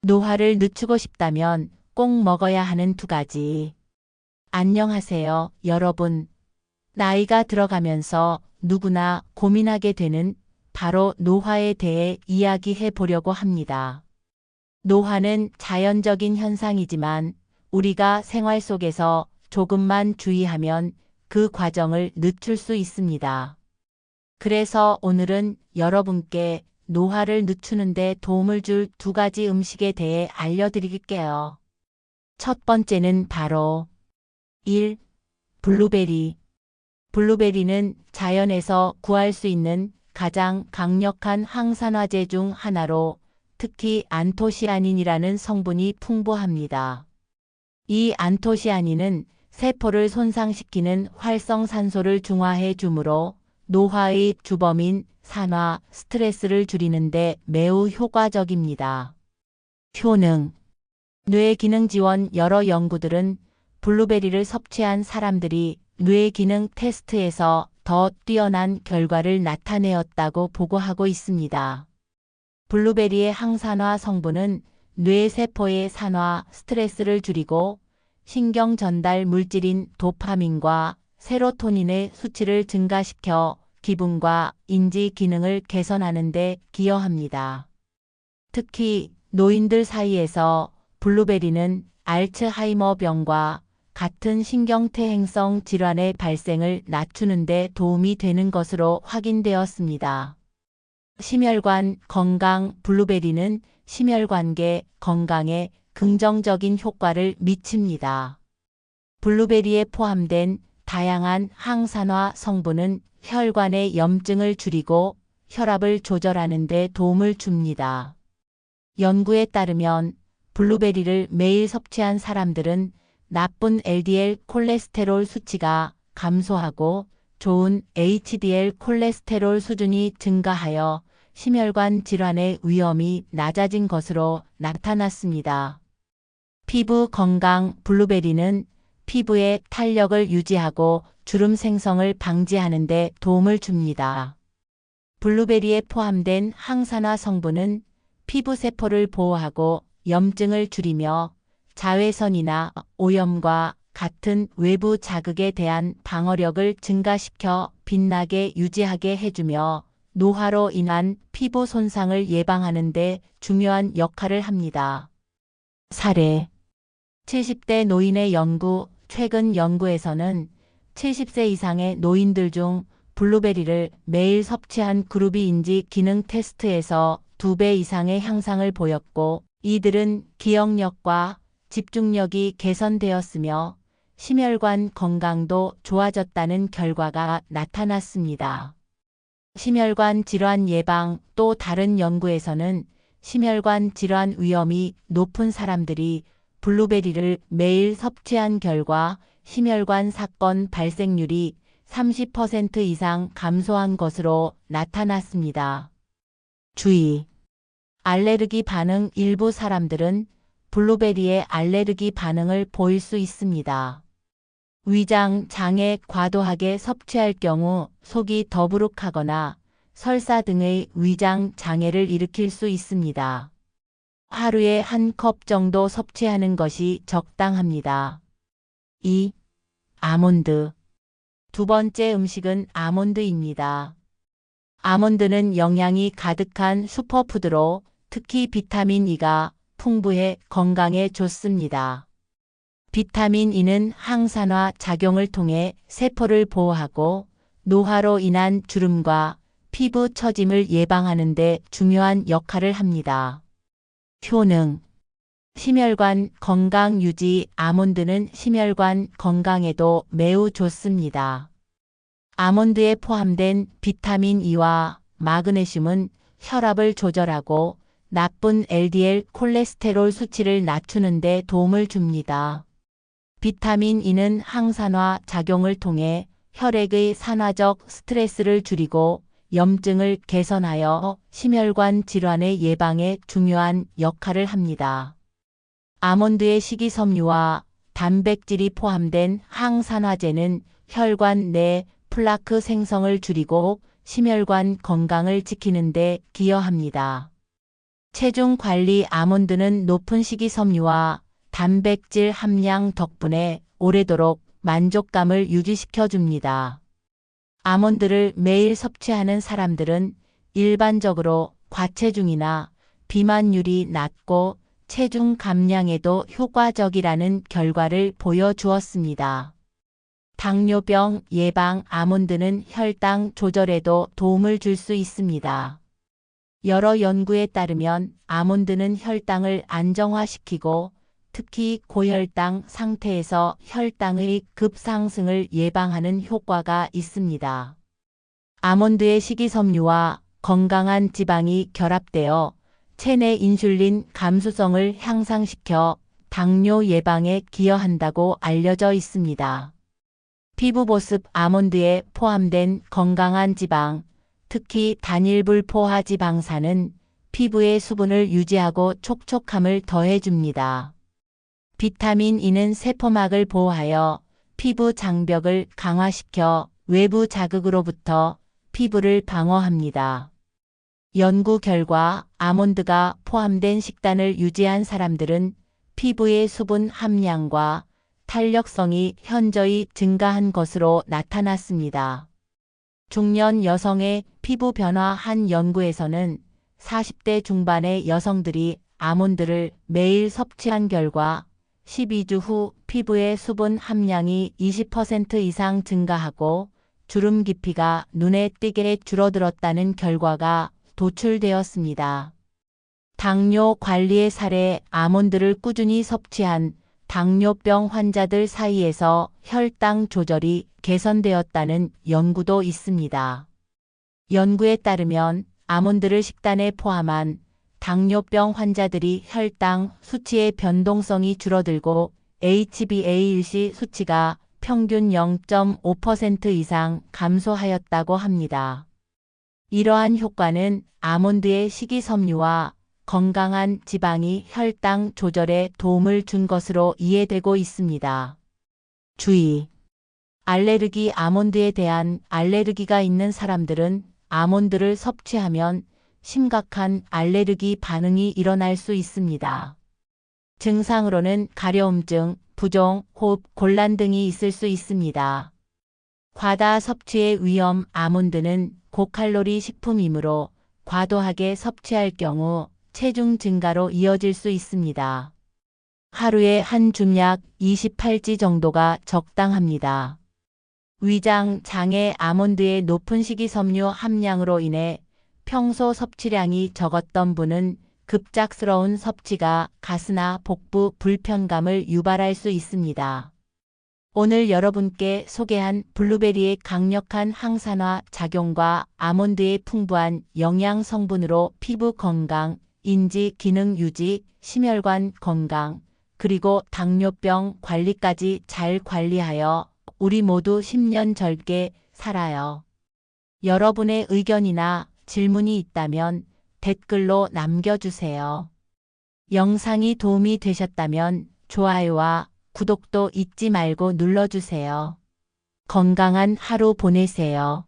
노화를 늦추고 싶다면 꼭 먹어야 하는 2가지. 안녕하세요, 여러분. 나이가 들어가면서 누구나 고민하게 되는 바로 노화에 대해 이야기해 보려고 합니다. 노화는 자연적인 현상이지만 우리가 생활 속에서 조금만 주의하면 그 과정을 늦출 수 있습니다. 그래서 오늘은 여러분께 노화를 늦추는 데 도움을 줄 2가지 음식에 대해 알려드릴게요. 첫 번째는 바로 1. 블루베리. 블루베리는 자연에서 구할 수 있는 가장 강력한 항산화제 중 하나로 특히 안토시아닌이라는 성분이 풍부합니다. 이 안토시아닌은 세포를 손상시키는 활성산소를 중화해 주므로 노화의 주범인 산화, 스트레스를 줄이는 데 매우 효과적입니다. 효능. 뇌 기능 지원. 여러 연구들은 블루베리를 섭취한 사람들이 뇌 기능 테스트에서 더 뛰어난 결과를 나타내었다고 보고하고 있습니다. 블루베리의 항산화 성분은 뇌 세포의 산화, 스트레스를 줄이고 신경 전달 물질인 도파민과 세로토닌의 수치를 증가시켜 기분과 인지 기능을 개선하는 데 기여합니다. 특히 노인들 사이에서 블루베리는 알츠하이머병과 같은 신경퇴행성 질환의 발생을 낮추는 데 도움이 되는 것으로 확인되었습니다. 심혈관 건강. 블루베리는 심혈관계 건강에 긍정적인 효과를 미칩니다. 블루베리에 포함된 다양한 항산화 성분은 혈관의 염증을 줄이고 혈압을 조절하는 데 도움을 줍니다. 연구에 따르면 블루베리를 매일 섭취한 사람들은 나쁜 LDL 콜레스테롤 수치가 감소하고 좋은 HDL 콜레스테롤 수준이 증가하여 심혈관 질환의 위험이 낮아진 것으로 나타났습니다. 피부 건강. 블루베리는 피부의 탄력을 유지하고 주름 생성을 방지하는 데 도움을 줍니다. 블루베리에 포함된 항산화 성분은 피부 세포를 보호하고 염증을 줄이며 자외선이나 오염과 같은 외부 자극에 대한 방어력을 증가시켜 빛나게 유지하게 해주며 노화로 인한 피부 손상을 예방하는 데 중요한 역할을 합니다. 사례. 70대 노인의 연구. 최근 연구에서는 70세 이상의 노인들 중 블루베리를 매일 섭취한 그룹이 인지 기능 테스트에서 2배 이상의 향상을 보였고 이들은 기억력과 집중력이 개선되었으며 심혈관 건강도 좋아졌다는 결과가 나타났습니다. 심혈관 질환 예방. 또 다른 연구에서는 심혈관 질환 위험이 높은 사람들이 블루베리를 매일 섭취한 결과 심혈관 사건 발생률이 30% 이상 감소한 것으로 나타났습니다. 주의. 알레르기 반응. 일부 사람들은 블루베리에 알레르기 반응을 보일 수 있습니다. 위장 장에 과도하게 섭취할 경우 속이 더부룩하거나 설사 등의 위장 장애를 일으킬 수 있습니다. 하루에 1컵 정도 섭취하는 것이 적당합니다. 2. 아몬드. 2번째 음식은 아몬드입니다. 아몬드는 영양이 가득한 슈퍼푸드로 특히 비타민 E가 풍부해 건강에 좋습니다. 비타민 E는 항산화 작용을 통해 세포를 보호하고 노화로 인한 주름과 피부 처짐을 예방하는 데 중요한 역할을 합니다. 효능. 심혈관 건강 유지. 아몬드는 심혈관 건강에도 매우 좋습니다. 아몬드에 포함된 비타민 E와 마그네슘은 혈압을 조절하고 나쁜 LDL 콜레스테롤 수치를 낮추는 데 도움을 줍니다. 비타민 E는 항산화 작용을 통해 혈액의 산화적 스트레스를 줄이고 염증을 개선하여 심혈관 질환의 예방에 중요한 역할을 합니다. 아몬드의 식이섬유와 단백질이 포함된 항산화제는 혈관 내 플라크 생성을 줄이고 심혈관 건강을 지키는 데 기여합니다. 체중 관리 아몬드는 높은 식이섬유와 단백질 함량 덕분에 오래도록 만족감을 유지시켜 줍니다. 아몬드를 매일 섭취하는 사람들은 일반적으로 과체중이나 비만율이 낮고 체중 감량에도 효과적이라는 결과를 보여주었습니다. 당뇨병 예방 아몬드는 혈당 조절에도 도움을 줄 수 있습니다. 여러 연구에 따르면 아몬드는 혈당을 안정화시키고 특히 고혈당 상태에서 혈당의 급상승을 예방하는 효과가 있습니다. 아몬드의 식이섬유와 건강한 지방이 결합되어 체내 인슐린 감수성을 향상시켜 당뇨 예방에 기여한다고 알려져 있습니다. 피부 보습 아몬드에 포함된 건강한 지방, 특히 단일불포화 지방산은 피부의 수분을 유지하고 촉촉함을 더해줍니다. 비타민 E는 세포막을 보호하여 피부 장벽을 강화시켜 외부 자극으로부터 피부를 방어합니다. 연구 결과 아몬드가 포함된 식단을 유지한 사람들은 피부의 수분 함량과 탄력성이 현저히 증가한 것으로 나타났습니다. 중년 여성의 피부 변화 한 연구에서는 40대 중반의 여성들이 아몬드를 매일 섭취한 결과 12주 후 피부의 수분 함량이 20% 이상 증가하고 주름 깊이가 눈에 띄게 줄어들었다는 결과가 도출되었습니다. 당뇨 관리의 사례 아몬드를 꾸준히 섭취한 당뇨병 환자들 사이에서 혈당 조절이 개선되었다는 연구도 있습니다. 연구에 따르면 아몬드를 식단에 포함한 당뇨병 환자들이 혈당 수치의 변동성이 줄어들고 HbA1c 수치가 평균 0.5% 이상 감소하였다고 합니다. 이러한 효과는 아몬드의 식이섬유와 건강한 지방이 혈당 조절에 도움을 준 것으로 이해되고 있습니다. 주의! 알레르기 아몬드에 대한 알레르기가 있는 사람들은 아몬드를 섭취하면 심각한 알레르기 반응이 일어날 수 있습니다. 증상으로는 가려움증, 부종, 호흡 곤란 등이 있을 수 있습니다. 과다 섭취의 위험 아몬드는 고칼로리 식품이므로 과도하게 섭취할 경우 체중 증가로 이어질 수 있습니다. 하루에 한 줌약 28지 정도가 적당합니다. 위장 장애 아몬드의 높은 식이섬유 함량으로 인해 평소 섭취량이 적었던 분은 급작스러운 섭취가 가스나 복부 불편감을 유발할 수 있습니다. 오늘 여러분께 소개한 블루베리의 강력한 항산화 작용과 아몬드의 풍부한 영양 성분으로 피부 건강, 인지 기능 유지, 심혈관 건강, 그리고 당뇨병 관리까지 잘 관리하여 우리 모두 10년 젊게 살아요. 여러분의 의견이나 질문이 있다면 댓글로 남겨주세요. 영상이 도움이 되셨다면 좋아요와 구독도 잊지 말고 눌러주세요. 건강한 하루 보내세요.